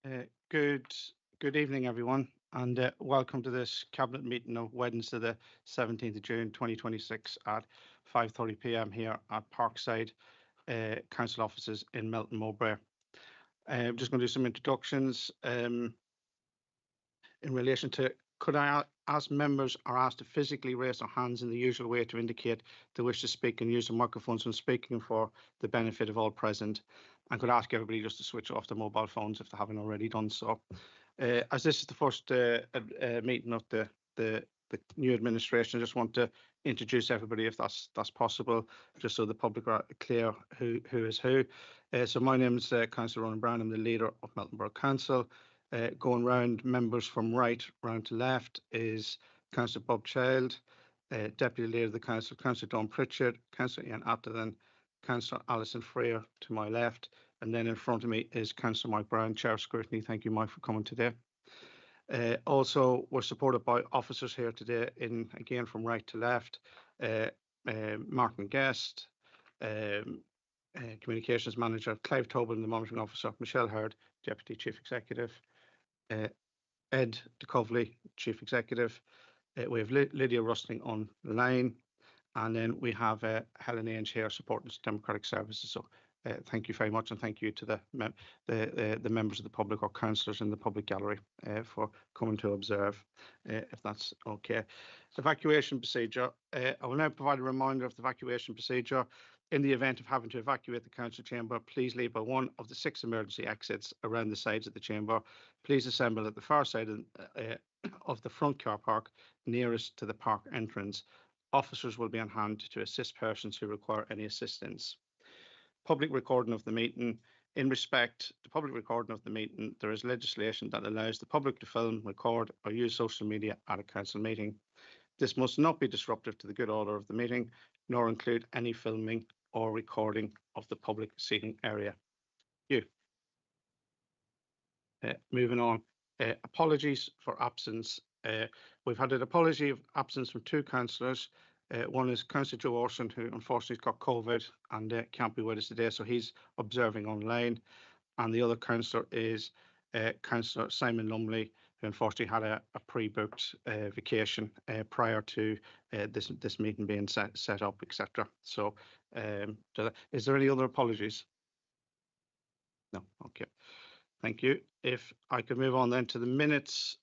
Good evening, everyone, and welcome to this cabinet meeting of Wednesday, the 17th of June, 2026, at 5:30 p.m. here at Parkside Council offices in Melton Mowbray. I'm just going to do some introductions in relation to. Could I ask members are asked to physically raise their hands in the usual way to indicate they wish to speak and use the microphones when speaking for the benefit of all present? And could I ask everybody just to switch off their mobile phones if they haven't already done so. As this is the first meeting of the new administration, I just want to introduce everybody, if that's possible, just so the public are clear who is who. So my name is Councillor Ronan Brown. I'm the leader of Melton Borough Council. Going round, members from right round to left is Councillor Bob Child, Deputy Leader of the Council, Councillor Dawn Pritchard, Councillor Ian Atherton, Councillor Alison Freer to my left, and then in front of me is Councillor Mike Brown, Chair of Scrutiny. Thank you, Mike, for coming today. Also, we're supported by officers here today, again from right to left, Martin Guest, Communications Manager Clive Tobin, the Monitoring Officer, Michelle Hurd, Deputy Chief Executive, Ed DeCovley, Chief Executive. We have Lydia Rustling on the line, and then we have Helen Ainge here supporting Democratic Services. So thank you very much, and thank you to the members of the public or councillors in the public gallery for coming to observe, if that's okay. Evacuation procedure. I will now provide a reminder of the evacuation procedure. In the event of having to evacuate the council chamber, please leave by one of the 6 emergency exits around the sides of the chamber. Please assemble at the far side of the front car park nearest to the park entrance. Officers will be on hand to assist persons who require any assistance. Public recording of the meeting. In respect to public recording of the meeting, there is legislation that allows the public to film, record, or use social media at a council meeting. This must not be disruptive to the good order of the meeting, nor include any filming or recording of the public seating area. Moving on. Apologies for absence. We've had an apology of absence from 2 councillors. One is Councillor Joe Orson, who unfortunately has got COVID and can't be with us today, so he's observing online. And the other councillor is Councillor Simon Lumley, who unfortunately had a pre-booked vacation prior to this meeting being set up, etc. So, is there any other apologies? No. Okay. Thank you. If I could move on then to the minutes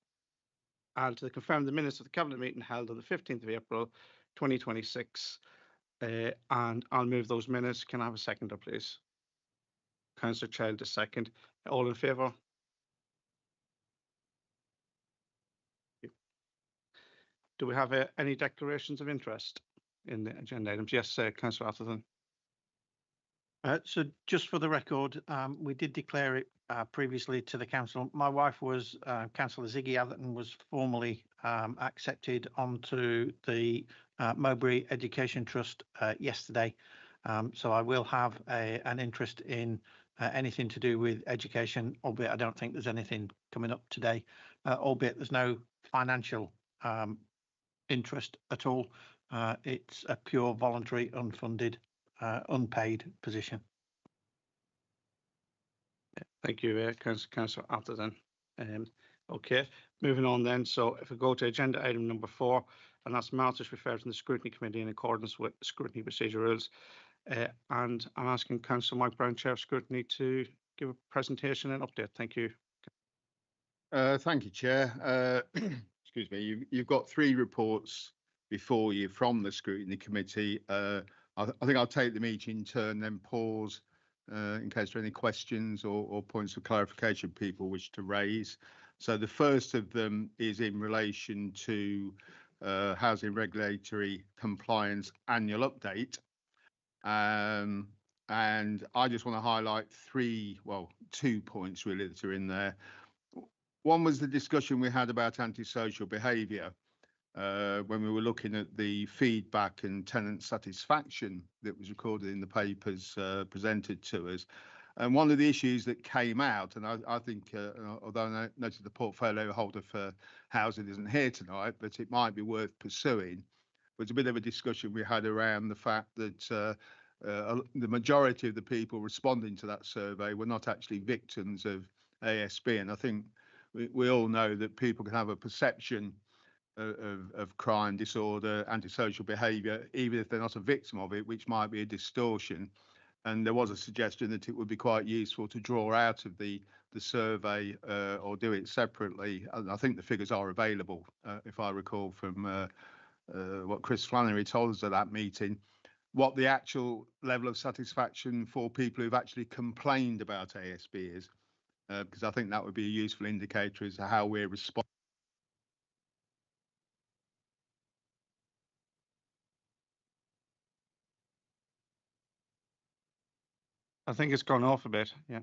and to confirm the minutes of the cabinet meeting held on the 15th of April 2026, and I'll move those minutes. Can I have a seconder, please? Councillor Child, a second. All in favour? Do we have any declarations of interest in the agenda items? Yes, Councillor Atherton. So just for the record, we did declare it previously to the council. My wife was Councillor Ziggy Atherton, was formally accepted onto the Mowbray Education Trust yesterday. So I will have an interest in anything to do with education, albeit I don't think there's anything coming up today, albeit there's no financial interest at all. It's a pure voluntary, unfunded, unpaid position. Thank you, Councillor Atherton. Okay, moving on then. So if we go to agenda item number 4, and that's matters referred to the Scrutiny Committee in accordance with Scrutiny Procedure Rules. And I'm asking Councillor Mike Brown, Chair of Scrutiny, to give a presentation and update. Thank you. Thank you, Chair. Excuse me. You've got 3 reports before you from the Scrutiny Committee. I think I'll take them each in turn, then pause in case there are any questions or points of clarification people wish to raise. So the first of them is in relation to Housing Regulatory Compliance Annual Update. And I just want to highlight 2 points really that are in there. One was the discussion we had about antisocial behaviour when we were looking at the feedback and tenant satisfaction that was recorded in the papers presented to us. And one of the issues that came out, and I think, although I noticed the portfolio holder for housing isn't here tonight, but it might be worth pursuing, was a bit of a discussion we had around the fact that the majority of the people responding to that survey were not actually victims of ASB. And I think we all know that people can have a perception of crime, disorder, antisocial behaviour, even if they're not a victim of it, which might be a distortion. And there was a suggestion that it would be quite useful to draw out of the survey or do it separately. And I think the figures are available, if I recall from what Chris Flannery told us at that meeting, what the actual level of satisfaction for people who've actually complained about ASB is, because I think that would be a useful indicator as to how we're responding. I think it's gone off a bit. Yeah.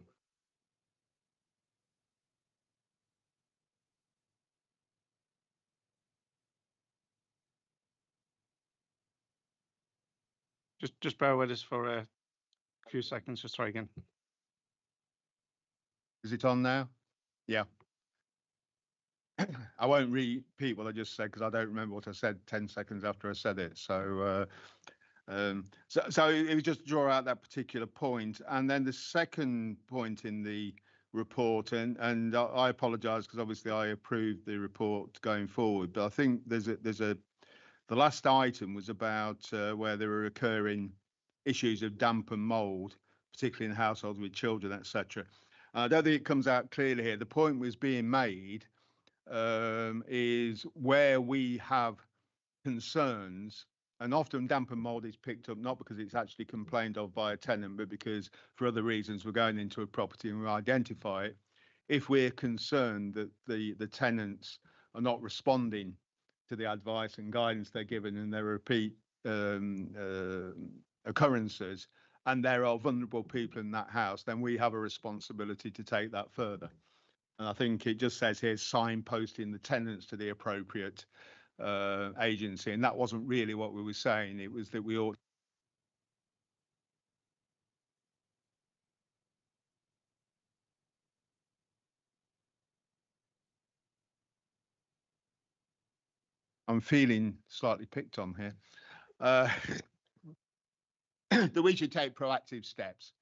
Just bear with us for a few seconds. Just try again. Is it on now? Yeah. I won't repeat what I just said because I don't remember what I said 10 seconds after I said it. So it was just to draw out that particular point. And then the second point in the report, and I apologise because obviously I approved the report going forward, but I think the last item was about where there are occurring issues of damp and mould, particularly in households with children, etc. I don't think it comes out clearly here. The point was being made is where we have concerns, and often damp and mould is picked up not because it's actually complained of by a tenant, but because for other reasons we're going into a property and we identify it. If we're concerned that the tenants are not responding to the advice and guidance they're given and their repeat occurrences, and there are vulnerable people in that house, then we have a responsibility to take that further. And I think it just says here signposting the tenants to the appropriate agency, and that wasn't really what we were saying. It was that we ought. I'm feeling slightly picked on here. That we should take proactive steps.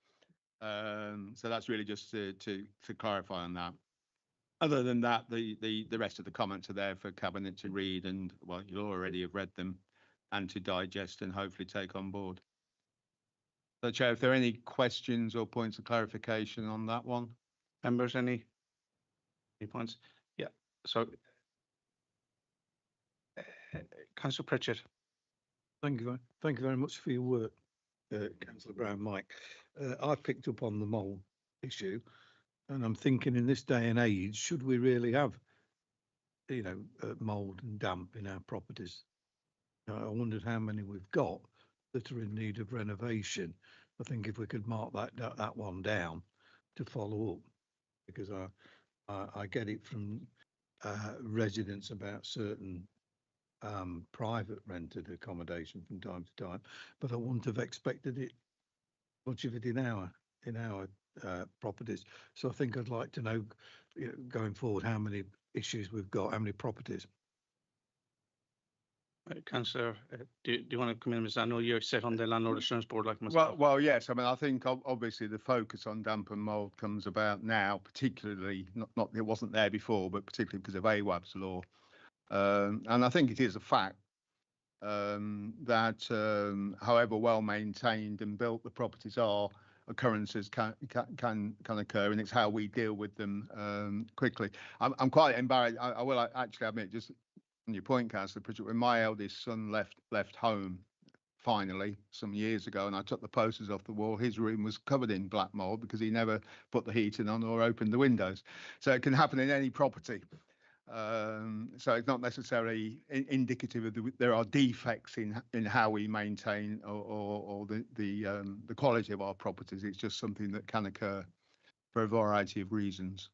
So that's really just to clarify on that. Other than that, the rest of the comments are there for Cabinet to read, and well, you'll already have read them and to digest and hopefully take on board. So, Chair, if there are any questions or points of clarification on that one, Members, any points? Yeah. So, Councillor Pritchard. Thank you very much for your work, Councillor Brown, Mike. I picked up on the mould issue, and I'm thinking in this day and age, should we really have, mould and damp in our properties? I wondered how many we've got that are in need of renovation. I think if we could mark that one down to follow up, because I get it from residents about certain private rented accommodation from time to time, but I wouldn't have expected it much of it in our properties. So I think I'd like to know, going forward, how many issues we've got, how many properties. Councillor, do you want to come in? Because I know you're set on the Landlord Assurance Board like myself. Well, yes. I mean, I think obviously the focus on damp and mould comes about now, particularly not it wasn't there before, but particularly because of AWAB's law. And I think it is a fact that however well maintained and built the properties are, occurrences can occur, and it's how we deal with them quickly. I'm quite embarrassed. I will actually admit, just on your point, Councillor Pritchard, when my eldest son left home finally some years ago, and I took the posters off the wall, his room was covered in black mould because he never put the heating on or opened the windows. So it can happen in any property. So it's not necessarily indicative of there are defects in how we maintain or the quality of our properties. It's just something that can occur for a variety of reasons.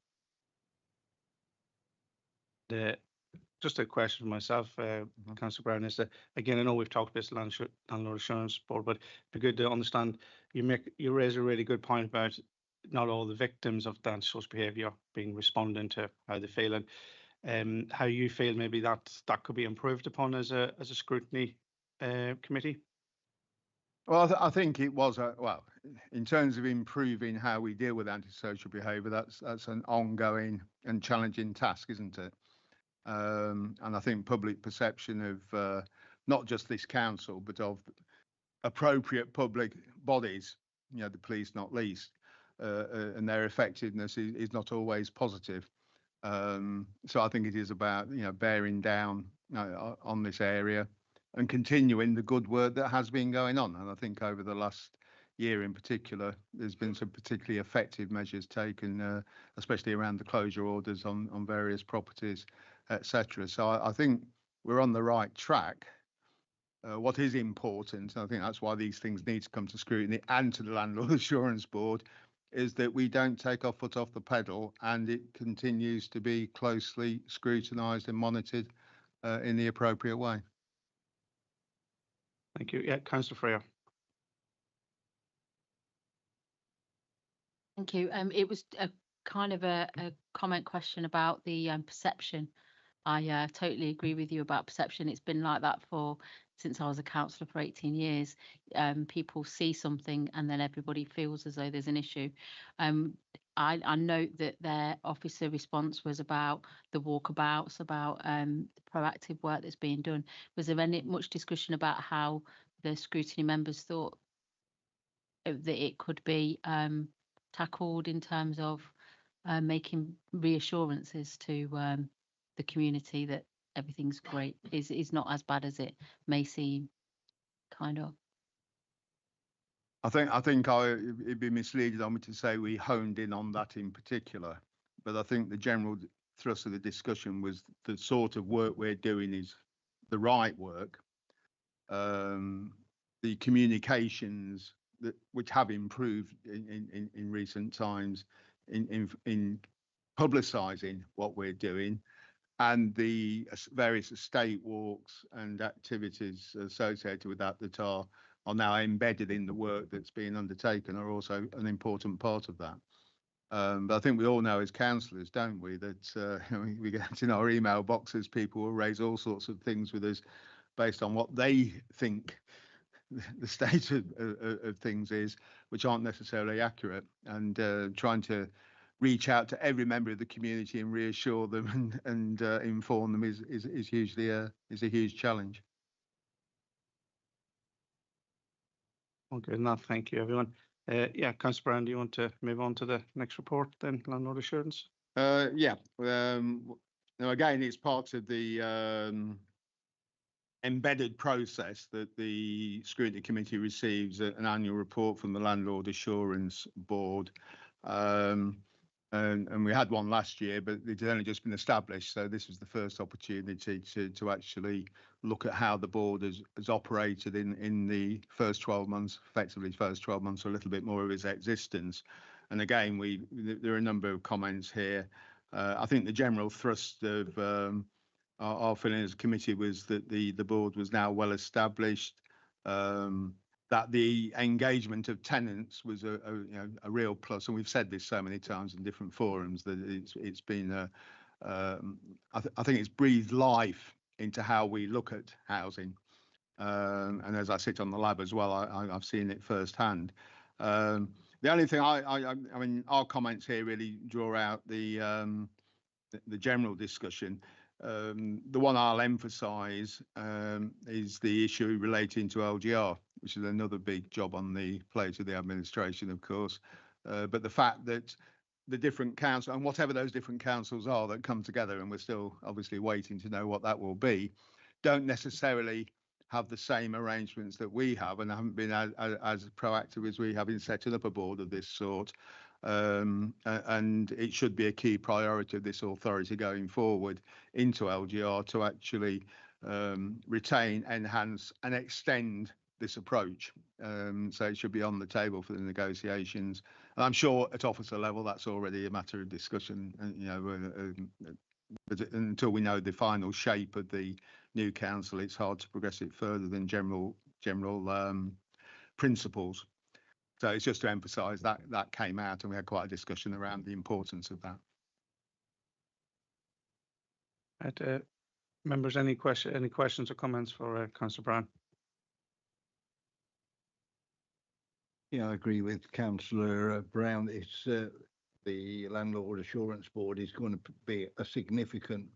Just a question for myself, Councillor Brown, is that, again, I know we've talked about the Landlord Assurance Board, but it'd be good to understand, you raise a really good point about not all the victims of that social behaviour being responding to how they feel, and how you feel maybe that could be improved upon as a scrutiny committee. Well, I think it was well, in terms of improving how we deal with antisocial behaviour. That's an ongoing and challenging task, isn't it? And I think public perception of not just this council, but of appropriate public bodies, the police not least, and their effectiveness is not always positive. So I think it is about bearing down on this area and continuing the good work that has been going on. And I think over the last year in particular, there's been some particularly effective measures taken, especially around the closure orders on various properties, etc. So I think we're on the right track. What is important, and I think that's why these things need to come to scrutiny and to the Landlord Assurance Board, is that we don't take our foot off the pedal and it continues to be closely scrutinised and monitored in the appropriate way. Thank you. Yeah, Councillor Freer. Thank you. It was a kind of a comment question about the perception. I totally agree with you about perception. It's been like that since I was a councillor for 18 years. People see something and then everybody feels as though there's an issue. I note that their officer response was about the walkabouts, about the proactive work that's being done. Was there much discussion about how the scrutiny members thought that it could be tackled in terms of making reassurances to the community that everything's great, is not as bad as it may seem, kind of? I think it'd be misleading on me to say we honed in on that in particular, but I think the general thrust of the discussion was the sort of work we're doing is the right work. The communications which have improved in recent times in publicising what we're doing, and the various estate walks and activities associated with that are now embedded in the work that's being undertaken are also an important part of that. But I think we all know as councillors, don't we, that we get in our email boxes, people will raise all sorts of things with us based on what they think the state of things is, which aren't necessarily accurate, and trying to reach out to every member of the community and reassure them and inform them is hugely a huge challenge. Okay, enough. Thank you, everyone. Yeah, Councillor Brown, do you want to move on to the next report then, Landlord Assurance? Yeah. Now again, it's part of the embedded process that the Scrutiny Committee receives an annual report from the Landlord Assurance Board. And we had one last year, but it had only just been established. So this was the first opportunity to actually look at how the board has operated in the first 12 months, effectively first 12 months or a little bit more of its existence. And again, there are a number of comments here. I think the general thrust of our feeling as a committee was that the board was now well established, that the engagement of tenants was a real plus, and we've said this so many times in different forums that it's been I think it's breathed life into how we look at housing, and as I sit on the lab as well, I've seen it firsthand. The only thing I mean, our comments here really draw out the general discussion. The one I'll emphasise is the issue relating to LGR, which is another big job on the plate of the administration, of course. But the fact that the different councils, and whatever those different councils are that come together, and we're still obviously waiting to know what that will be, don't necessarily have the same arrangements that we have, and haven't been as proactive as we have in setting up a board of this sort. And it should be a key priority of this authority going forward into LGR to actually retain, enhance and extend this approach. So it should be on the table for the negotiations. And I'm sure at officer level that's already a matter of discussion, but until we know the final shape of the new council, it's hard to progress it further than general principles. So it's just to emphasise that came out, and we had quite a discussion around the importance of that. Members, any questions or comments for Councillor Brown? Yeah, I agree with Councillor Brown. It's the Landlord Assurance Board is going to be a significant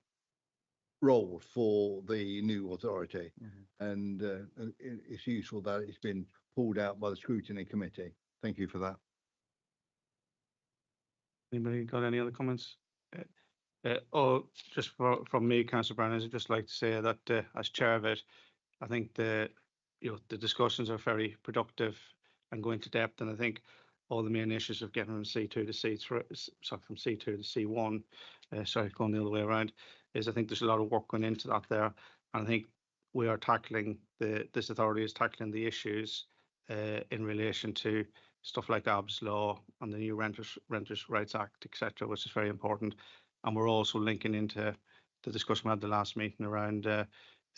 role for the new authority, and it's useful that it's been pulled out by the Scrutiny Committee. Thank you for that. Anybody got any other comments? Just from me, Councillor Brown, I'd just like to say that as chair of it, I think the discussions are very productive and go into depth, and I think all the main issues of getting from C2 to C3, sorry, from C2 to C1, sorry, going the other way around, is I think there's a lot of work going into that there, and I think we are tackling this authority is tackling the issues in relation to stuff like Abbs law and the new Renters' Rights Act, etc., which is very important. And we're also linking into the discussion we had the last meeting around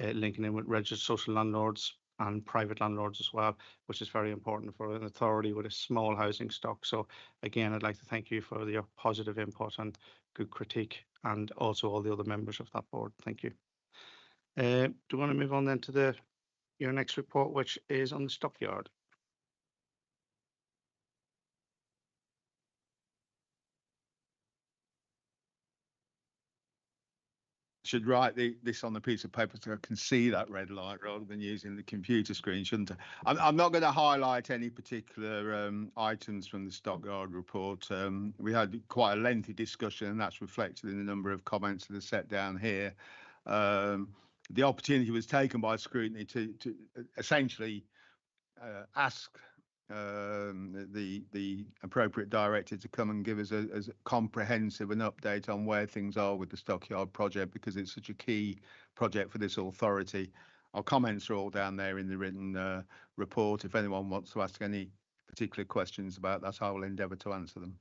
linking in with registered social landlords and private landlords as well, which is very important for an authority with a small housing stock. So again, I'd like to thank you for your positive input and good critique, and also all the other members of that board. Thank you. Do you want to move on then to your next report, which is on the stockyard? Should write this on a piece of paper so I can see that red light rather than using the computer screen, shouldn't I? I'm not going to highlight any particular items from the Stockyard report. We had quite a lengthy discussion, and that's reflected in the number of comments that are set down here. The opportunity was taken by scrutiny to essentially ask the appropriate director to come and give us a comprehensive an update on where things are with the Stockyard project, because it's such a key project for this authority. Our comments are all down there in the written report. If anyone wants to ask any particular questions about that, I will endeavour to answer them.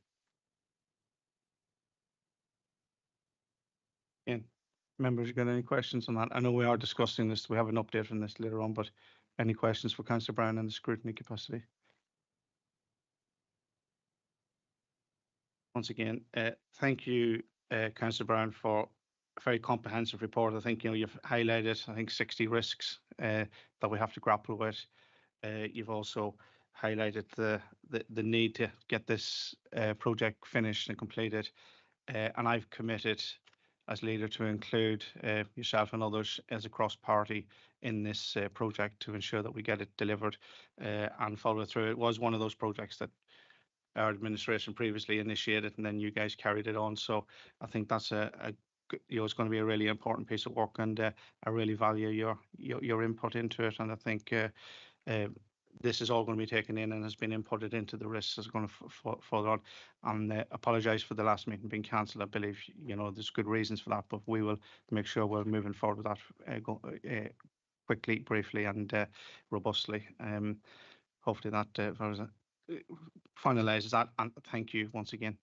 Yeah. Members, you got any questions on that? I know we are discussing this. We have an update on this later on, but any questions for Councillor Brown in the scrutiny capacity? Once again, thank you, Councillor Brown, for a very comprehensive report. I think you've highlighted, I think, 60 risks that we have to grapple with. You've also highlighted the need to get this project finished and completed, and I've committed as leader to include yourself and others as a cross-party in this project to ensure that we get it delivered and follow through. It was one of those projects that our administration previously initiated, and then you guys carried it on. So I think that's it's going to be a really important piece of work, and I really value your input into it. And I think this is all going to be taken in and has been inputted into the risks that's going to follow on. And apologise for the last meeting being cancelled. I believe there's good reasons for that, but we will make sure we're moving forward with that quickly, briefly, and robustly. Hopefully that finalises that, and thank you once again.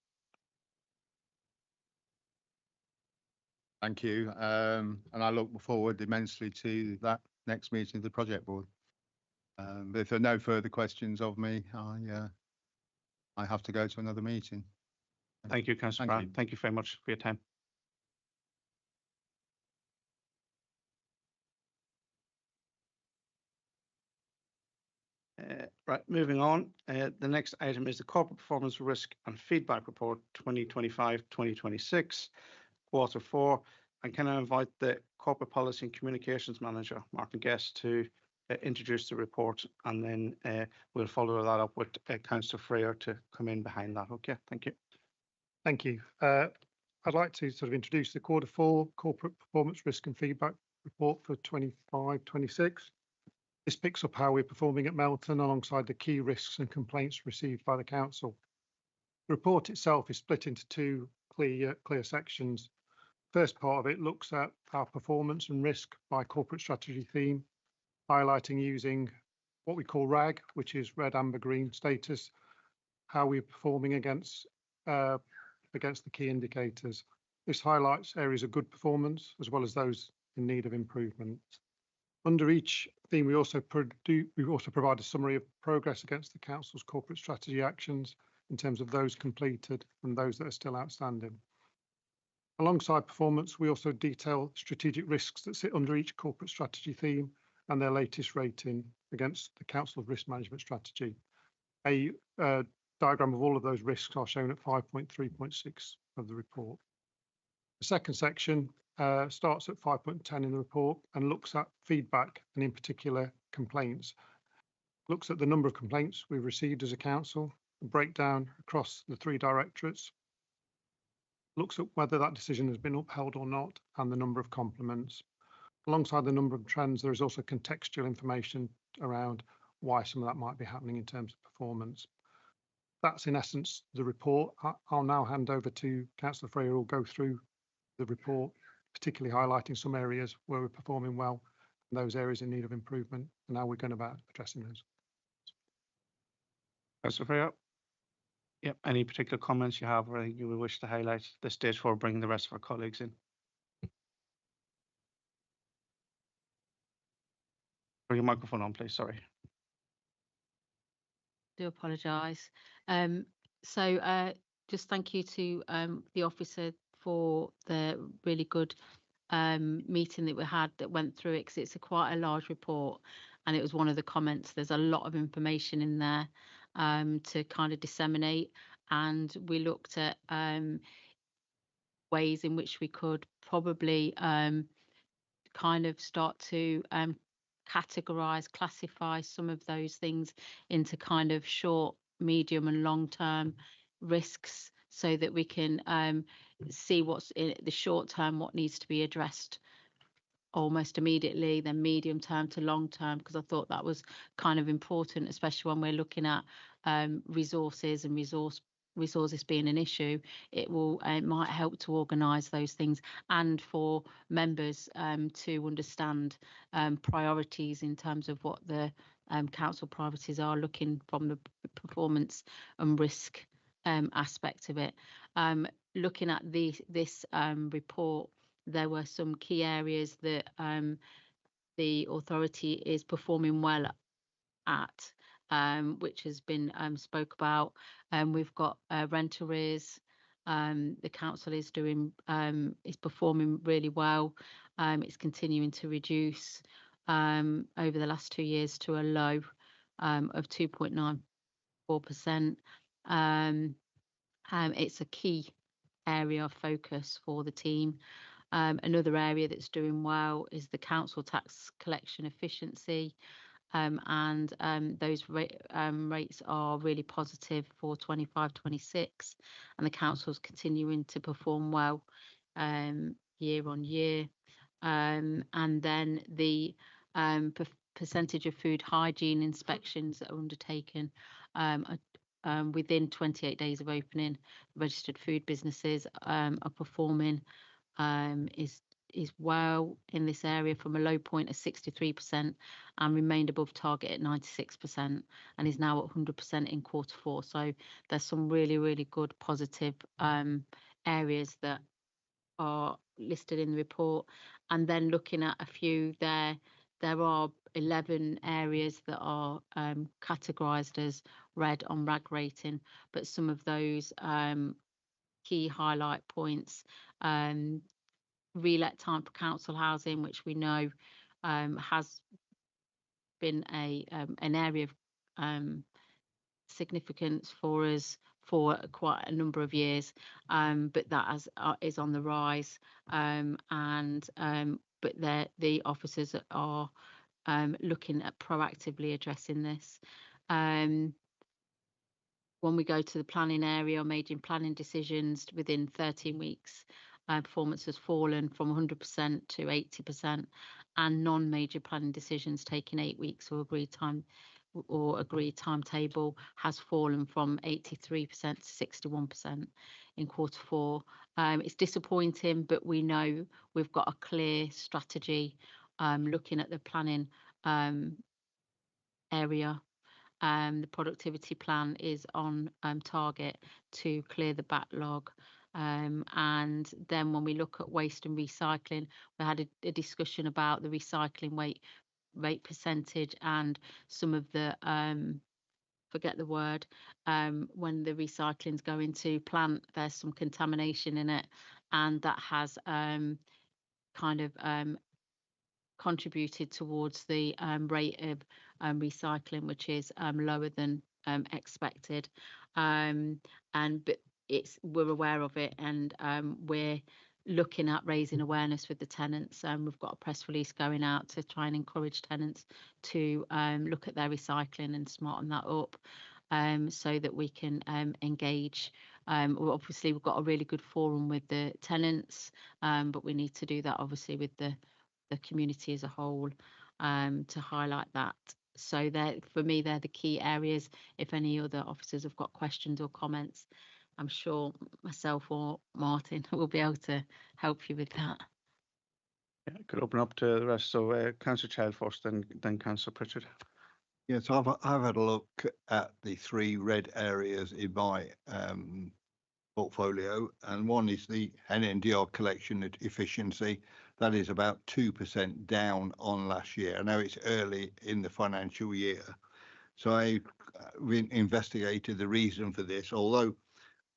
Thank you, and I look forward immensely to that next meeting of the project board. But if there are no further questions of me, I have to go to another meeting. Thank you, Councillor Brown. Thank you very much for your time. Right, moving on. The next item is the Corporate Performance Risk and Feedback Report 2025-2026, Quarter 4. And can I invite the Corporate Policy and Communications Manager, Martin Guest, to introduce the report, and then we'll follow that up with Councillor Freer to come in behind that. Okay, thank you. Thank you. I'd like to sort of introduce the Quarter 4 Corporate Performance Risk and Feedback Report for 25-26. This picks up how we're performing at Melton alongside the key risks and complaints received by the council. The report itself is split into two clear sections. First part of it looks at our performance and risk by corporate strategy theme, highlighting using what we call RAG, which is red, amber, green status, how we're performing against the key indicators. This highlights areas of good performance as well as those in need of improvement. Under each theme, we also provide a summary of progress against the council's corporate strategy actions in terms of those completed and those that are still outstanding. Alongside performance, we also detail strategic risks that sit under each corporate strategy theme and their latest rating against the council's risk management strategy. A diagram of all of those risks are shown at 5.3.6 of the report. The second section starts at 5.10 in the report and looks at feedback and in particular complaints. Looks at the number of complaints we've received as a council, the breakdown across the 3 directorates, looks at whether that decision has been upheld or not, and the number of compliments. Alongside the number of trends, there is also contextual information around why some of that might be happening in terms of performance. That's in essence the report. I'll now hand over to Councillor Freya, who will go through the report, particularly highlighting some areas where we're performing well and those areas in need of improvement, and how we're going about addressing those. Councillor Freya. Yep. Any particular comments you have or anything you would wish to highlight at this stage before bringing the rest of our colleagues in? Bring your microphone on, please. Sorry. Do apologise. Just thank you to the officer for the really good meeting that we had that went through it, because it's quite a large report, and it was one of the comments. There's a lot of information in there to kind of disseminate, and we looked at ways in which we could probably kind of start to categorize, classify some of those things into kind of short, medium and long term risks, so that we can see what's in the short term, what needs to be addressed almost immediately, then medium term to long term, because I thought that was kind of important, especially when we're looking at resources and resources being an issue. It might help to organise those things, and for members to understand priorities in terms of what the council priorities are, looking from the performance and risk aspect of it. Looking at this report, there were some key areas that the authority is performing well at, which has been spoke about. We've got rent arrears. The council is performing really well. It's continuing to reduce over the last 2 years to a low of 2.94%. It's a key area of focus for the team. Another area that's doing well is the council tax collection efficiency, and those rates are really positive for 25-26, and the council's continuing to perform well year on year. And then the percentage of food hygiene inspections that are undertaken within 28 days of opening, registered food businesses are performing is well in this area, from a low point of 63% and remained above target at 96%, and is now at 100% in Q4. So there's some really, really good positive areas that are listed in the report. And then looking at a few there are 11 areas that are categorised as red on RAG rating, but some of those key highlight points: relet time for council housing, which we know has been an area of significance for us for quite a number of years, but that is on the rise, but the officers are looking at proactively addressing this. When we go to the planning area, making planning decisions within 13 weeks, performance has fallen from 100% to 80%, and non-major planning decisions taking 8 weeks or agreed timetable has fallen from 83% to 61% in Q4. It's disappointing, but we know we've got a clear strategy looking at the planning area. The productivity plan is on target to clear the backlog. And then when we look at waste and recycling, we had a discussion about the recycling rate percentage, and some of the forget the word, when the recycling's going to plant, there's some contamination in it, and that has kind of contributed towards the rate of recycling, which is lower than expected. But we're aware of it, and we're looking at raising awareness with the tenants. We've got a press release going out to try and encourage tenants to look at their recycling and smarten that up, so that we can engage. Obviously, we've got a really good forum with the tenants, but we need to do that obviously with the community as a whole, to highlight that. So for me, they're the key areas. If any other officers have got questions or comments, I'm sure myself or Martin will be able to help you with that. Yeah, I could open up to the rest. So Councillor Child first, then Councillor Pritchard. Yes, I've had a look at the 3 red areas in my portfolio, and one is the NNDR collection efficiency. That is about 2% down on last year. I know it's early in the financial year, so I investigated the reason for this. Although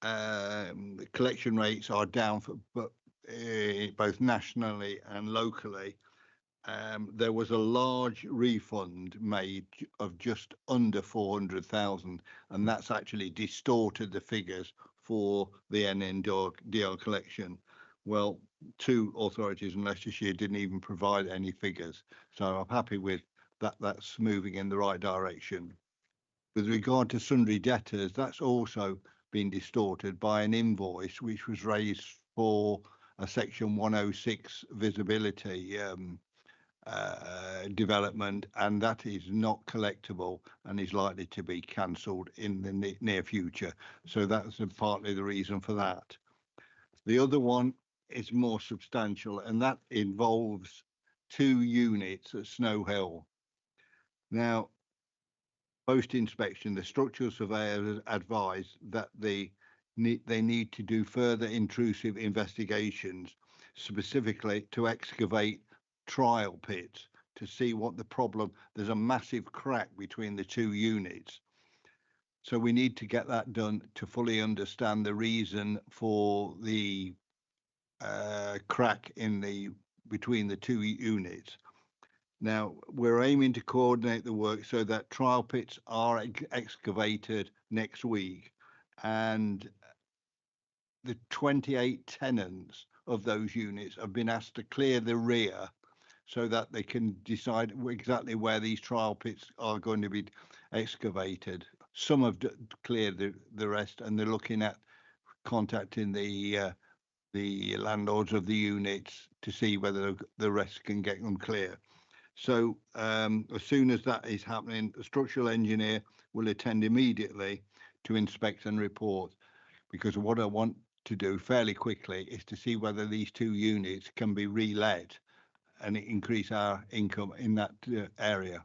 the collection rates are down for both nationally and locally, there was a large refund made of just under 400,000, and that's actually distorted the figures for the NNDR collection. Well, 2 authorities in Leicestershire didn't even provide any figures, so I'm happy with that. That's moving in the right direction. With regard to sundry debtors, that's also been distorted by an invoice which was raised for a Section 106 visibility development, and that is not collectible and is likely to be cancelled in the near future. So that's partly the reason for that. The other one is more substantial, and that involves 2 units at Snow Hill. Now, post-inspection, the structural surveyor advised that they need to do further intrusive investigations, specifically to excavate trial pits to see what the problem. There's a massive crack between the 2 units, so we need to get that done to fully understand the reason for the crack between the 2 units. Now, we're aiming to coordinate the work so that trial pits are excavated next week, and the 28 tenants of those units have been asked to clear the rear so that they can decide exactly where these trial pits are going to be excavated. Some have cleared the rest, and they're looking at contacting the landlords of the units to see whether the rest can get them clear. So as soon as that is happening, the structural engineer will attend immediately to inspect and report, because what I want to do fairly quickly is to see whether these 2 units can be re-let and increase our income in that area.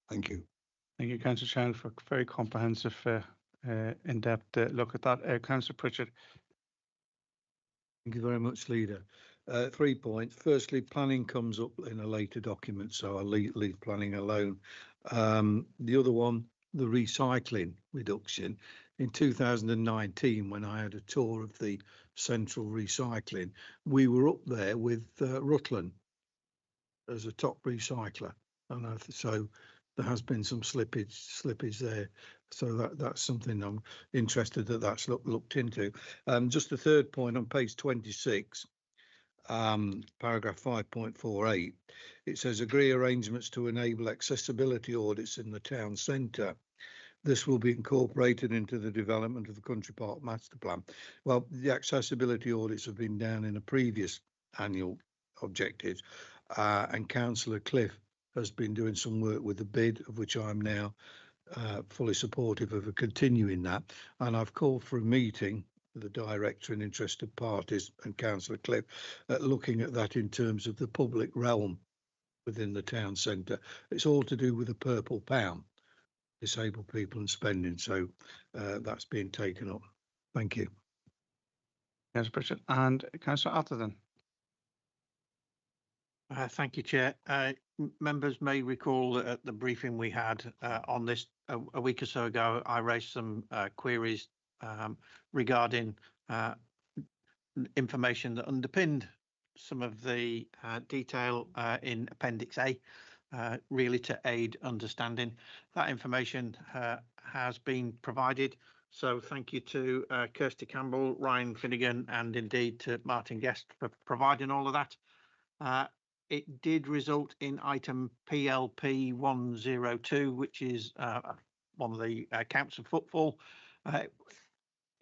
Thank you. Thank you, Councillor Child, for a very comprehensive, in-depth look at that. Councillor Pritchard. Thank you very much, Leader. 3 points. Firstly, planning comes up in a later document, so I'll leave planning alone. The other one, the recycling reduction. In 2019, when I had a tour of the central recycling, we were up there with Rutland as a top recycler, and so there has been some slippage there. So that's something I'm interested that's looked into. Just the 3rd point on page 26, paragraph 5.48, it says agree arrangements to enable accessibility audits in the town centre. This will be incorporated into the development of the Country Park Master Plan. Well, the accessibility audits have been down in a previous annual objectives, and Councillor Cliff has been doing some work with the bid, of which I'm now fully supportive of continuing that. And I've called for a meeting with the director and interested parties and Councillor Cliff looking at that in terms of the public realm within the town centre. It's all to do with the purple pound, disabled people and spending, so that's being taken up. Thank you. Councillor Pritchard and Councillor Atherton. Thank you, Chair. Members may recall that at the briefing we had on this a week or so ago, I raised some queries regarding information that underpinned some of the detail in Appendix A. really to aid understanding. That information has been provided. So thank you to Kirsty Campbell, Ryan Finnegan, and indeed to Martin Guest for providing all of that. It did result in item PLP 102, which is one of the counts of footfall.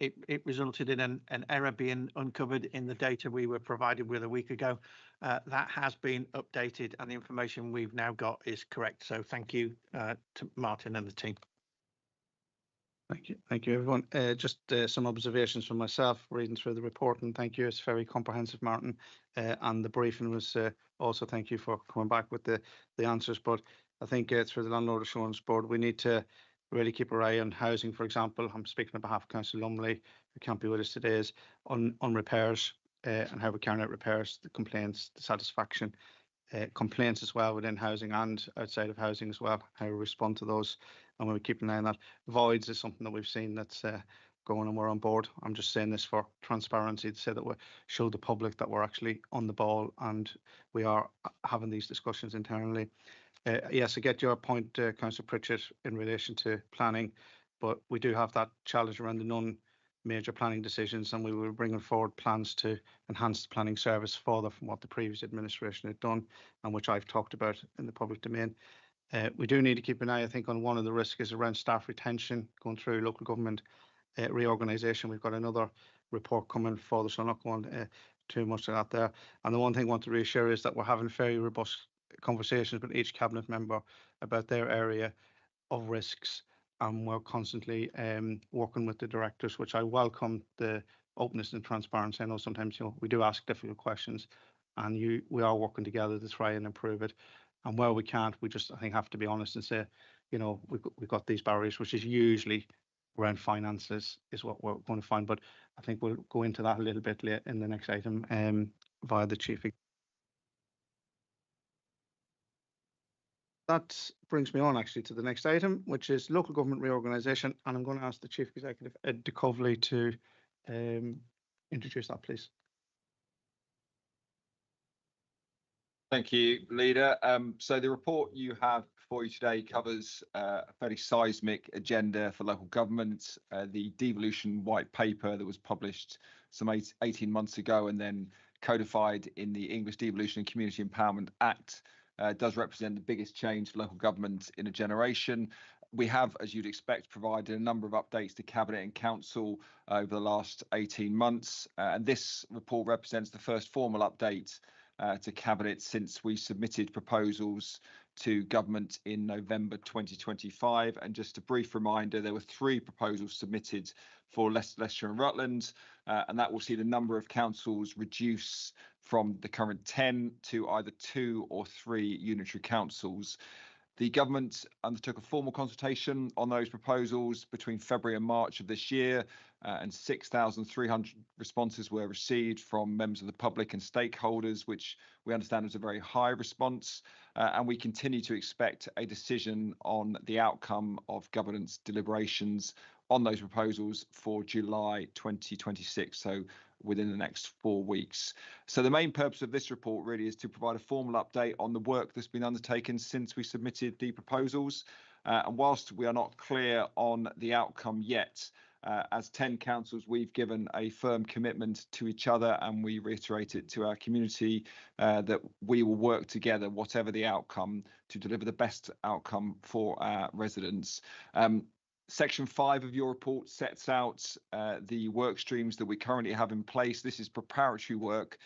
It resulted in an error being uncovered in the data we were provided with a week ago. That has been updated and the information we've now got is correct. So thank you to Martin and the team. Thank you, everyone. Just some observations from myself reading through the report, and thank you. It's very comprehensive, Martin, and the briefing was also thank you for coming back with the answers. But I think through the Landlord Assurance Board, we need to really keep our eye on housing. For example, I'm speaking on behalf of Councillor Lumley, who can't be with us today, is on repairs and how we carry out repairs, the complaints, the satisfaction, complaints as well within housing and outside of housing as well, how we respond to those. And when we keep an eye on that, voids is something that we've seen that's going, and we're on board. I'm just saying this for transparency to say that we show the public that we're actually on the ball and we are having these discussions internally. Yes, I get your point, Councillor Pritchett, in relation to planning, but we do have that challenge around the non-major planning decisions, and we will bring forward plans to enhance the planning service further from what the previous administration had done, and which I've talked about in the public domain. We do need to keep an eye, I think, on one of the risks is around staff retention going through local government reorganisation. We've got another report coming further, so I'm not going too much of that there. And the one thing I want to reassure is that we're having very robust conversations with each cabinet member about their area of risks, and we're constantly working with the directors, which I welcome the openness and transparency. I know sometimes we do ask difficult questions, and we are working together to try and improve it. And where we can't, we just, I think, have to be honest and say, we've got these barriers, which is usually around finances is what we're going to find. But I think we'll go into that a little bit later in the next item via the chief. That brings me on actually to the next item, which is local government reorganisation. And I'm going to ask the Chief Executive, Ed de Coverley, to introduce that, please. Thank you, Leader. So the report you have before you today covers a fairly seismic agenda for local government. The devolution white paper that was published some 18 months ago and then codified in the English Devolution and Community Empowerment Act does represent the biggest change for local government in a generation. We have, as you'd expect, provided a number of updates to Cabinet and Council over the last 18 months. And this report represents the first formal update to Cabinet since we submitted proposals to government in November 2025. And just a brief reminder, there were 3 proposals submitted for Leicestershire and Rutland, and that will see the number of councils reduce from the current 10 to either 2 or 3 unitary councils. The government undertook a formal consultation on those proposals between February and March of this year, and 6,300 responses were received from members of the public and stakeholders, which we understand was a very high response. And we continue to expect a decision on the outcome of governance deliberations on those proposals for July 2026, so within the next 4 weeks. So the main purpose of this report really is to provide a formal update on the work that's been undertaken since we submitted the proposals. And whilst we are not clear on the outcome yet, as 10 councils, we've given a firm commitment to each other, and we reiterate it to our community that we will work together, whatever the outcome, to deliver the best outcome for our residents. Section 5 of your report sets out the work streams that we currently have in place. This is preparatory work.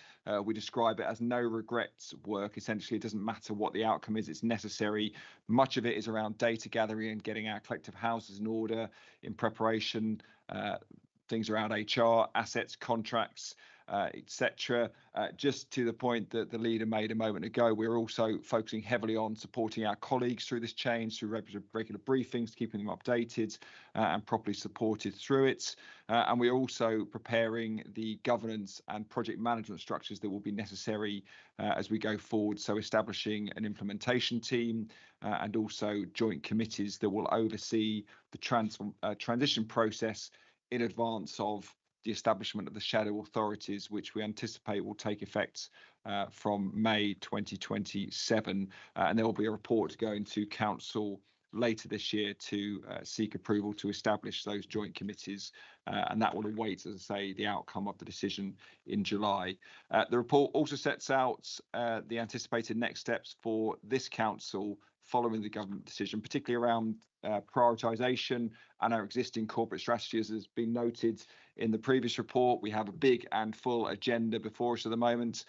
We describe it as no regrets work. Essentially, it doesn't matter what the outcome is, it's necessary. Much of it is around data gathering and getting our collective houses in order in preparation, things around HR, assets, contracts, etc. Just to the point that the leader made a moment ago, we're also focusing heavily on supporting our colleagues through this change, through regular briefings, keeping them updated and properly supported through it. And we're also preparing the governance and project management structures that will be necessary as we go forward. So establishing an implementation team and also joint committees that will oversee the transition process in advance of the establishment of the shadow authorities, which we anticipate will take effect from May 2027. And there will be a report going to council later this year to seek approval to establish those joint committees, and that will await, as I say, the outcome of the decision in July. The report also sets out the anticipated next steps for this council following the government decision, particularly around prioritisation and our existing corporate strategy. As has been noted in the previous report, we have a big and full agenda before us at the moment.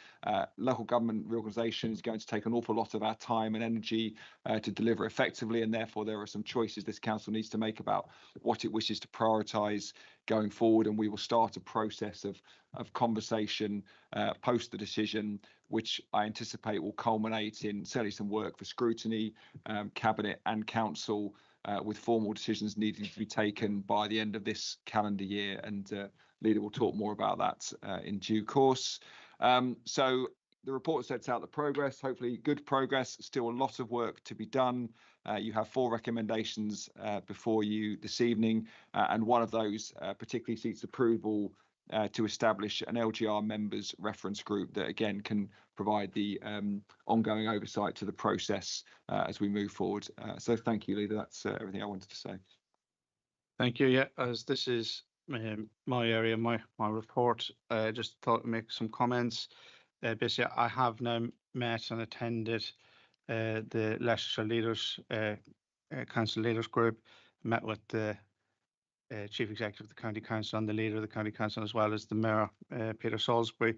Local government reorganisation is going to take an awful lot of our time and energy to deliver effectively, and therefore there are some choices this council needs to make about what it wishes to prioritise going forward, and we will start a process of conversation post the decision, which I anticipate will culminate in certainly some work for scrutiny, cabinet and council, with formal decisions needing to be taken by the end of this calendar year, and Leader will talk more about that in due course. So the report sets out the progress, hopefully good progress, still a lot of work to be done. You have 4 recommendations before you this evening, and one of those particularly seeks approval to establish an LGR members reference group that again can provide the ongoing oversight to the process as we move forward. So thank you, Leader. That's everything I wanted to say. Thank you. Yeah, as this is my area, my report, just thought to make some comments. Basically, I have now met and attended the Leicestershire Leaders Council Leaders Group, met with the Chief Executive of the County Council and the Leader of the County Council, as well as the Mayor, Peter Salisbury.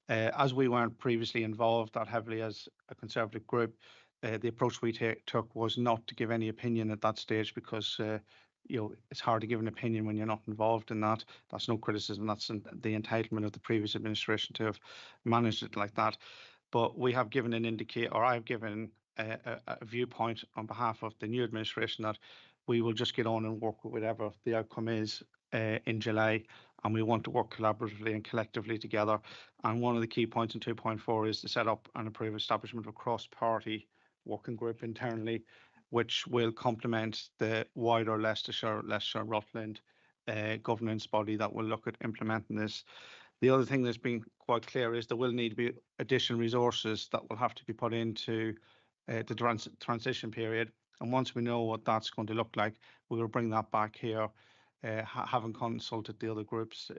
As we weren't previously involved that heavily as a Conservative group, the approach we took was not to give any opinion at that stage, because it's hard to give an opinion when you're not involved in that. That's no criticism. That's the entitlement of the previous administration to have managed it like that. But we have given an indicator, or I've given a viewpoint on behalf of the new administration, that we will just get on and work with whatever the outcome is in July, and we want to work collaboratively and collectively together. And one of the key points in 2.4 is to set up and approve establishment of a cross-party working group internally, which will complement the wider Leicestershire Rutland governance body that will look at implementing this. The other thing that's been quite clear is there will need to be additional resources that will have to be put into the transition period. And once we know what that's going to look like, we will bring that back here, having consulted the other groups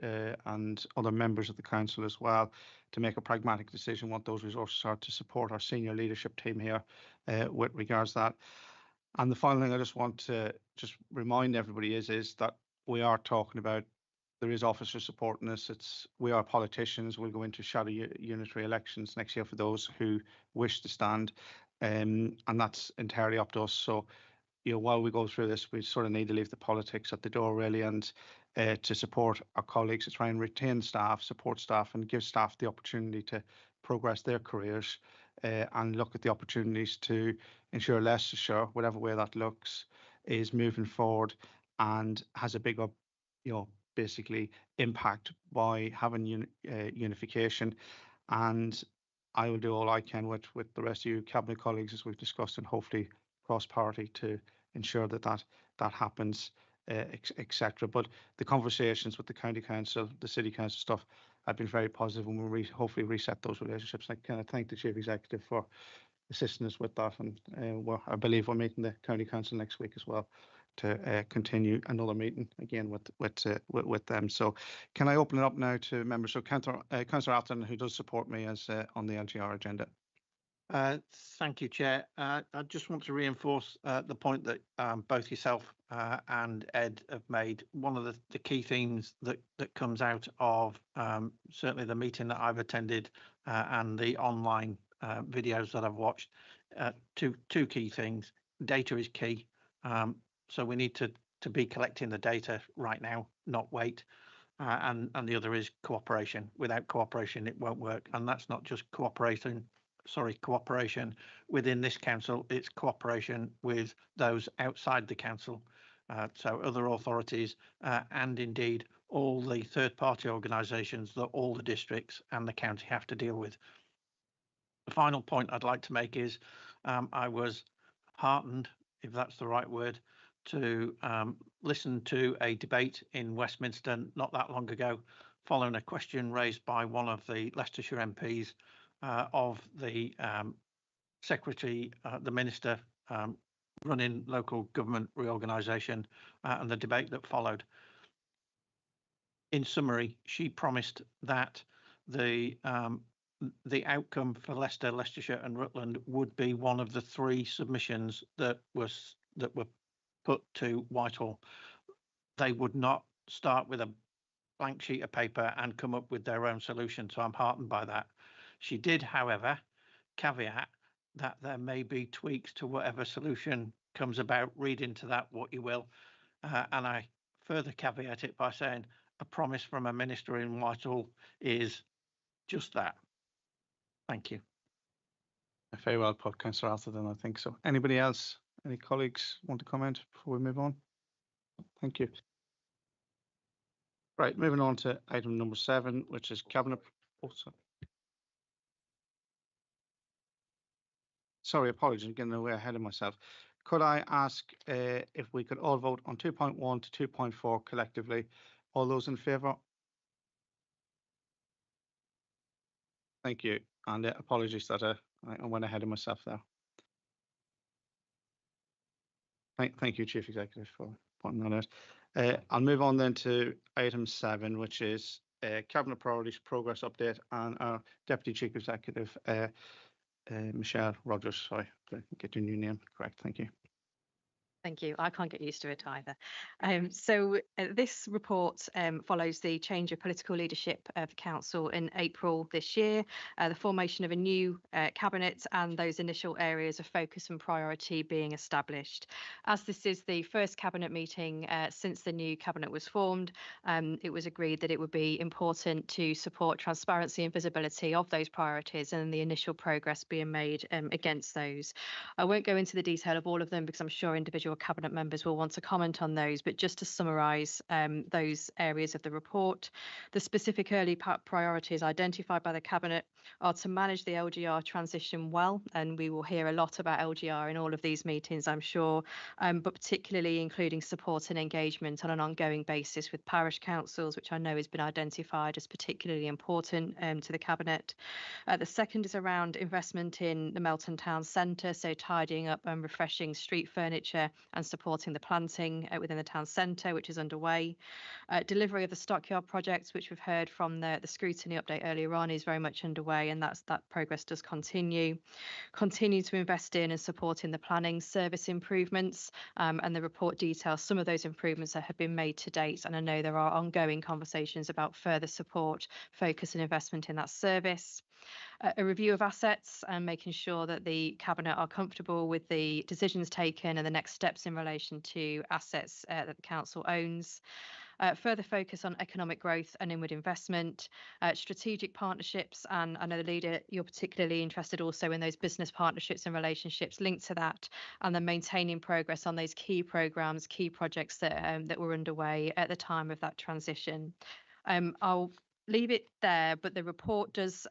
and other members of the council as well, to make a pragmatic decision what those resources are to support our senior leadership team here with regards to that. And the final thing I just want to remind everybody is that we are talking about, there is officer support in this. We are politicians. We'll go into shadow unitary elections next year for those who wish to stand, and that's entirely up to us. So, while we go through this, we sort of need to leave the politics at the door, really, and to support our colleagues, to try and retain staff, support staff, and give staff the opportunity to progress their careers, and look at the opportunities to ensure Leicestershire, whatever way that looks, is moving forward and has a bigger, basically impact by having unification. And I will do all I can with the rest of you cabinet colleagues, as we've discussed, and hopefully cross-party, to ensure that happens, etc. But the conversations with the county council, the city council stuff, have been very positive, and we'll hopefully reset those relationships. I kind of thank the chief executive for assisting us with that, and I believe we're meeting the county council next week as well to continue another meeting again with them. So can I open it up now to members? So Councillor Atherton, who does support me as on the LGR agenda. Thank you, Chair. I just want to reinforce the point that both yourself and Ed have made. One of the key themes that comes out of certainly the meeting that I've attended and the online videos that I've watched, two key things. Data is key. So we need to be collecting the data right now, not wait. And the other is cooperation. Without cooperation, it won't work. And that's not just cooperation within this council, it's cooperation with those outside the council. So other authorities and indeed all the third-party organisations that all the districts and the county have to deal with. The final point I'd like to make is I was heartened, if that's the right word, to listen to a debate in Westminster not that long ago following a question raised by one of the Leicestershire MPs of the secretary, the minister running local government reorganisation and the debate that followed. In summary, she promised that the outcome for Leicester, Leicestershire and Rutland would be one of the 3 submissions that were put to Whitehall. They would not start with a blank sheet of paper and come up with their own solution, so I'm heartened by that. She did, however, caveat that there may be tweaks to whatever solution comes about. Read into that what you will. And I further caveat it by saying a promise from a minister in Whitehall is just that. Thank you. Very well put, Councillor Atherton, I think so. Anybody else? Any colleagues want to comment before we move on? Thank you. Right, moving on to item number 7, which is Cabinet. Oh, sorry, apologies, I'm getting way ahead of myself. Could I ask if we could all vote on 2.1 to 2.4 collectively? All those in favour? Thank you. And apologies that I went ahead of myself there. Thank you, Chief Executive, for pointing that out. I'll move on then to item 7, which is Cabinet Priorities Progress Update, and our Deputy Chief Executive, Michelle Rogers. Sorry, get your new name correct. Thank you. Thank you. I can't get used to it either. This report follows the change of political leadership of the council in April this year, the formation of a new cabinet and those initial areas of focus and priority being established. As this is the first cabinet meeting since the new cabinet was formed, it was agreed that it would be important to support transparency and visibility of those priorities and the initial progress being made against those. I won't go into the detail of all of them because I'm sure individual cabinet members will want to comment on those, but just to summarise those areas of the report, the specific early priorities identified by the cabinet are to manage the LGR transition well, and we will hear a lot about LGR in all of these meetings, I'm sure, but particularly including support and engagement on an ongoing basis with parish councils, which I know has been identified as particularly important to the cabinet. The second is around investment in the Melton Town Centre, so tidying up and refreshing street furniture and supporting the planting within the town centre, which is underway. Delivery of the stockyard projects, which we've heard from the scrutiny update earlier on, is very much underway, and that progress does continue. Continue to invest in and supporting the planning service improvements, and the report details some of those improvements that have been made to date, and I know there are ongoing conversations about further support, focus and investment in that service. A review of assets and making sure that the cabinet are comfortable with the decisions taken and the next steps in relation to assets that the council owns. Further focus on economic growth and inward investment, strategic partnerships, and I know the leader, you're particularly interested also in those business partnerships and relationships linked to that, and then maintaining progress on those key programmes, key projects that were underway at the time of that transition. I'll leave it there, but the report does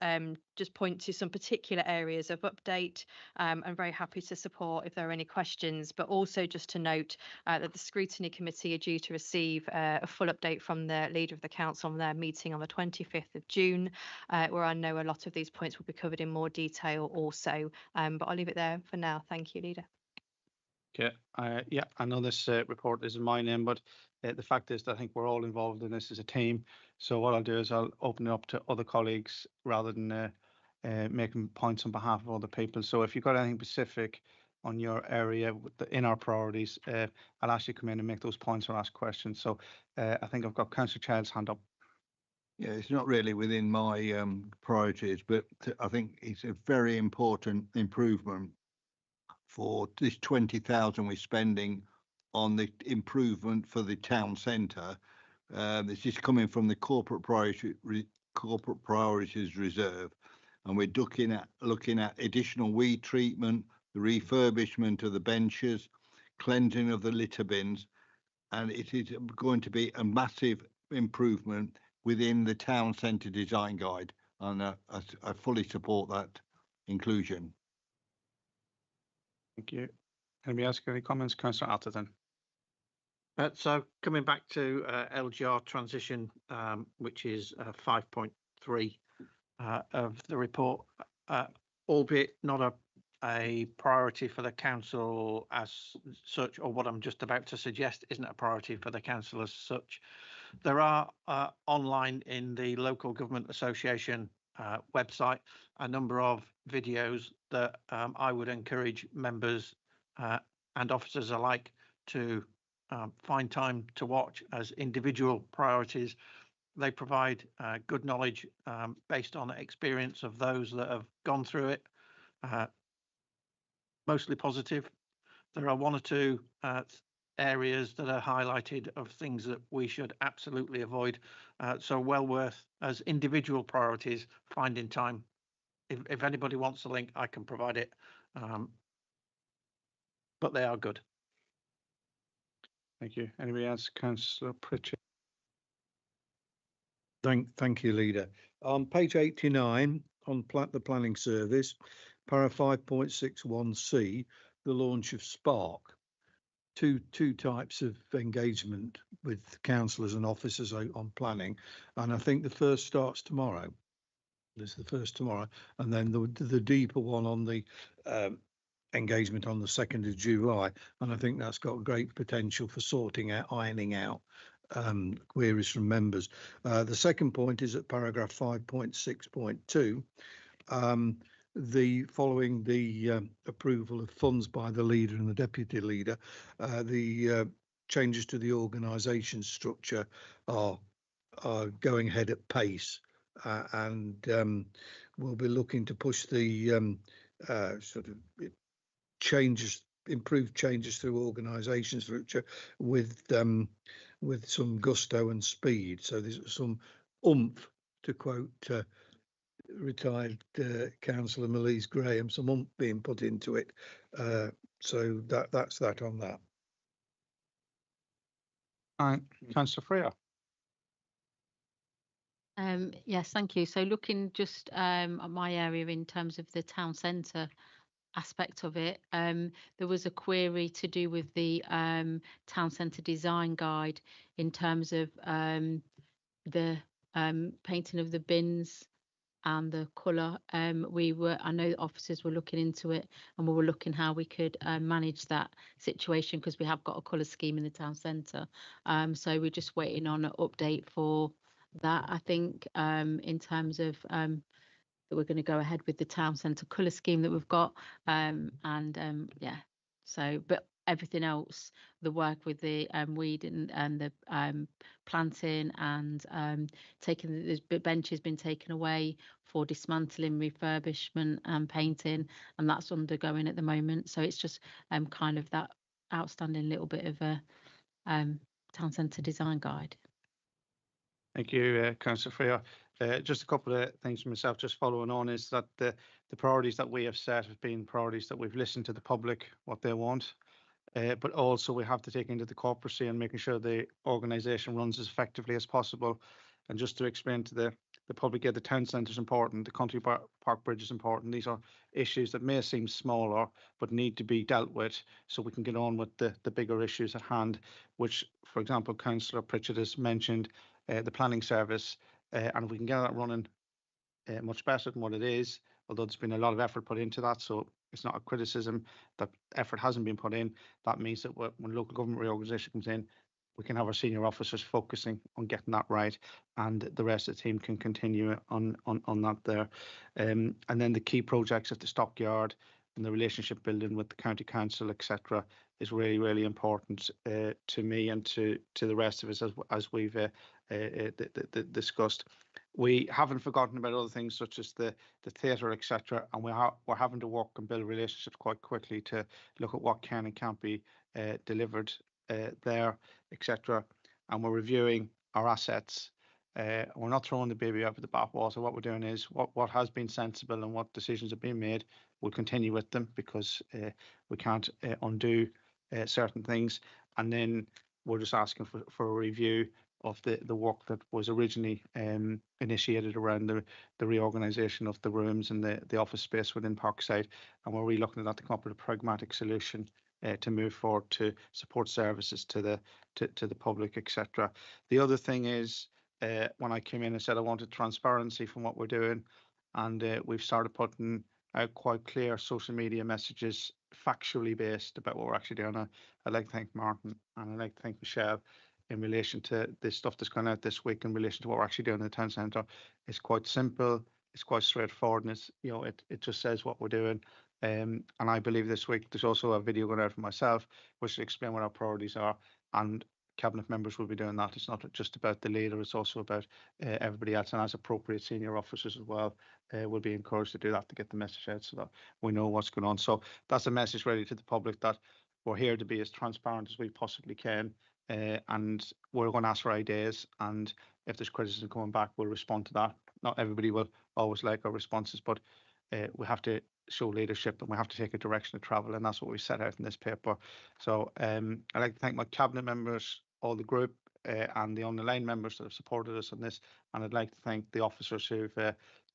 just point to some particular areas of update. I'm very happy to support if there are any questions, but also just to note that the scrutiny committee are due to receive a full update from the leader of the council on their meeting on the 25th of June, where I know a lot of these points will be covered in more detail also, but I'll leave it there for now. Thank you, Leader. Okay, yeah, I know this report is in my name, but the fact is that I think we're all involved in this as a team. So what I'll do is I'll open it up to other colleagues rather than making points on behalf of other people. So if you've got anything specific on your area in our priorities, I'll ask you to come in and make those points or ask questions. So I think I've got Councillor Child's hand up. Yeah, it's not really within my priorities, but I think it's a very important improvement for this 20,000 we're spending on the improvement for the town centre. This is coming from the corporate priorities reserve, and we're looking at additional weed treatment, the refurbishment of the benches, cleansing of the litter bins, and it is going to be a massive improvement within the town centre design guide, and I fully support that inclusion. Thank you. Anybody else got any comments? Councillor Atherton. So coming back to LGR transition, which is 5.3 of the report, albeit not a priority for the council as such, or what I'm just about to suggest isn't a priority for the council as such. There are online in the Local Government Association website a number of videos that I would encourage members and officers alike to find time to watch as individual priorities. They provide good knowledge based on experience of those that have gone through it, mostly positive. There are one or two areas that are highlighted of things that we should absolutely avoid. So well worth, as individual priorities, finding time. If anybody wants the link, I can provide it. But they are good. Thank you. Anybody else? Councillor Pritchard. Thank you, Leader. On page 89, on the planning service, para 5.61C, the launch of Spark. Two types of engagement with councillors and officers on planning, and I think the first starts tomorrow. This is the first tomorrow, and then the deeper one on the engagement on the 2nd of July, and I think that's got great potential for ironing out queries from members. The second point is at paragraph 5.6.2. Following the approval of funds by the leader and the deputy leader, the changes to the organisation structure are going ahead at pace, and we'll be looking to push the sort of improved changes through organisation structure with some gusto and speed. So there's some oomph, to quote retired councillor Melise Graham, some oomph being put into it. So that's that on that. And Councillor Freer. Yes, thank you. So looking just at my area in terms of the town centre aspect of it, there was a query to do with the town centre design guide in terms of the painting of the bins and the colour. I know officers were looking into it, and we were looking how we could manage that situation, because we have got a colour scheme in the town centre. So we're just waiting on an update for that. I think in terms of that we're going to go ahead with the town centre colour scheme that we've got, yeah. So, but everything else, the work with the weeding and the planting and taking the bench has been taken away for dismantling, refurbishment and painting, and that's undergoing at the moment. So it's just kind of that outstanding little bit of a town centre design guide. Thank you, Councillor Freer. Just a couple of things for myself, just following on, is that the priorities that we have set have been priorities that we've listened to the public, what they want, but also we have to take into the corporacy and making sure the organisation runs as effectively as possible. And just to explain to the public, the town centre is important, the country park bridge is important. These are issues that may seem smaller but need to be dealt with, so we can get on with the bigger issues at hand, which, for example, Councillor Pritchard has mentioned the planning service, and if we can get that running much better than what it is, although there's been a lot of effort put into that, so it's not a criticism that effort hasn't been put in. That means that when local government reorganisation comes in, we can have our senior officers focusing on getting that right, and the rest of the team can continue on that there. And then the key projects at the stockyard and the relationship building with the county council, etc., is really, really important to me and to the rest of us, as we've discussed. We haven't forgotten about other things such as the theatre, etc., and we're having to work and build relationships quite quickly to look at what can and can't be delivered there, etc. And we're reviewing our assets. We're not throwing the baby out with the bathwater. What we're doing is what has been sensible and what decisions have been made, we'll continue with them, because we can't undo certain things. And then we're just asking for a review of the work that was originally initiated around the reorganisation of the rooms and the office space within Parkside, and we're re-looking at that to come up with a pragmatic solution to move forward to support services to the public, etc. The other thing is, when I came in and said I wanted transparency from what we're doing, and we've started putting out quite clear social media messages, factually based, about what we're actually doing. I'd like to thank Martin and I'd like to thank Michelle in relation to this stuff that's gone out this week in relation to what we're actually doing in the town centre. It's quite simple, it's quite straightforward, and it's, you know, it just says what we're doing. And I believe this week there's also a video going out for myself which will explain what our priorities are, and cabinet members will be doing that. It's not just about the leader, it's also about everybody else, and as appropriate senior officers as well will be encouraged to do that to get the message out so that we know what's going on. So that's a message ready to the public that we're here to be as transparent as we possibly can, and we're going to ask for ideas, and if there's criticism coming back, we'll respond to that. Not everybody will always like our responses, but we have to show leadership and we have to take a direction of travel, and that's what we set out in this paper. So I'd like to thank my cabinet members, all the group, and the on-the-line members that have supported us on this, and I'd like to thank the officers who've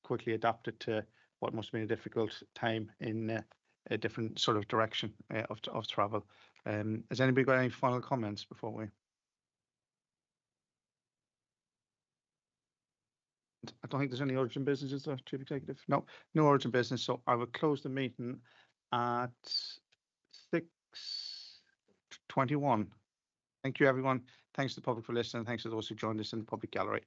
quickly adapted to what must have been a difficult time in a different sort of direction of travel. Has anybody got any final comments before we? I don't think there's any urgent business, is there, Chief Executive? No, no urgent business. So I will close the meeting at 6:21. Thank you, everyone. Thanks to the public for listening. Thanks to those who joined us in the public gallery.